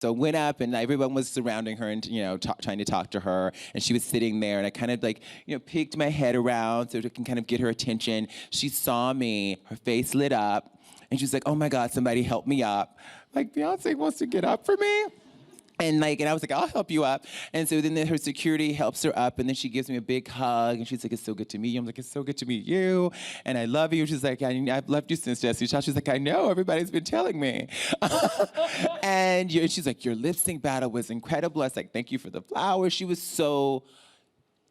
So went up and everyone was surrounding her and, trying to talk to her. And she was sitting there and I kind of peeked my head around so I can kind of get her attention. She saw me, her face lit up, and she was like, oh my God, somebody help me up. Like, Beyonce wants to get up for me? And I was like, I'll help you up. And so then her security helps her up, and then she gives me a big hug, and she's like, it's so good to meet you. I'm like, it's so good to meet you, and I love you. She's like, I've loved you since Destiny's Child. She's like, I know, everybody's been telling me. And she's like, your lip sync battle was incredible. I was like, thank you for the flowers. She was so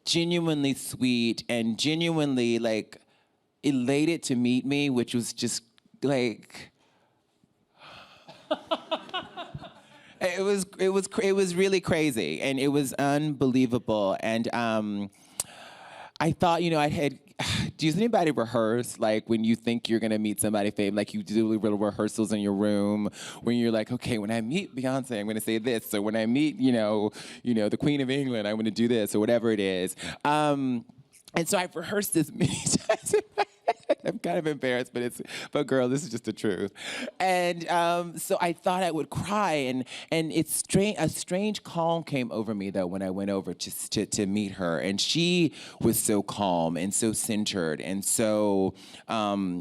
genuinely sweet and genuinely elated to meet me, which was just It was really crazy, and it was unbelievable. And I thought, does anybody rehearse when you think you're gonna meet somebody famous? Like you do little rehearsals in your room when you're like, okay, when I meet Beyonce, I'm gonna say this. So when I meet, the Queen of England, I'm gonna do this or whatever it is. And so I've rehearsed this many times in my head. I'm kind of embarrassed, but girl, this is just the truth. And so I thought I would cry, and it's strange. A strange calm came over me though when I went over to meet her, and she was so calm and so centered, and so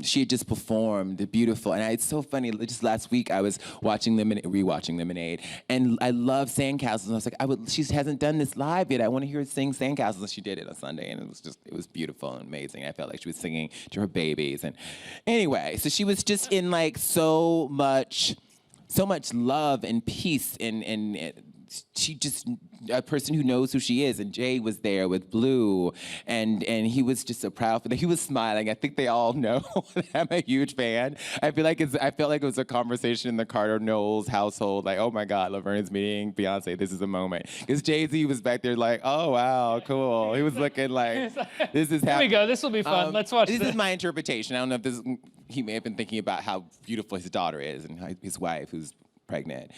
she had just performed beautiful. And it's so funny. Just last week I was rewatching Lemonade, and I love Sandcastles. And I was like, she hasn't done this live yet. I want to hear her sing Sandcastles, and she did it on Sunday, and it was beautiful and amazing. I felt like she was singing to her babies. And anyway, so she was just in so much love and peace, and she just a person who knows who she is. And Jay was there with Blue, and he was just so proud for them. He was smiling. I think they all know that I'm a huge fan. I felt like it was a conversation in the Carter Knowles household. Like, oh my God, Laverne's meeting Beyonce. This is a moment. Because Jay-Z was back there like, oh wow, cool. He was looking like, this is happening. Here we go. This will be fun. Let's watch this. This is my interpretation. I don't know if he may have been thinking about how beautiful his daughter is and his wife who's pregnant.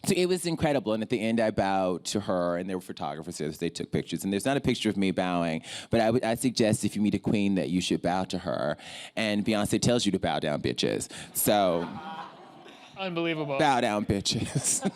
So it was incredible, and at the end I bowed to her, and there were photographers there, so they took pictures. And there's not a picture of me bowing, but I suggest if you meet a queen that you should bow to her. And Beyonce tells you to bow down, bitches. So, unbelievable. Bow down, bitches.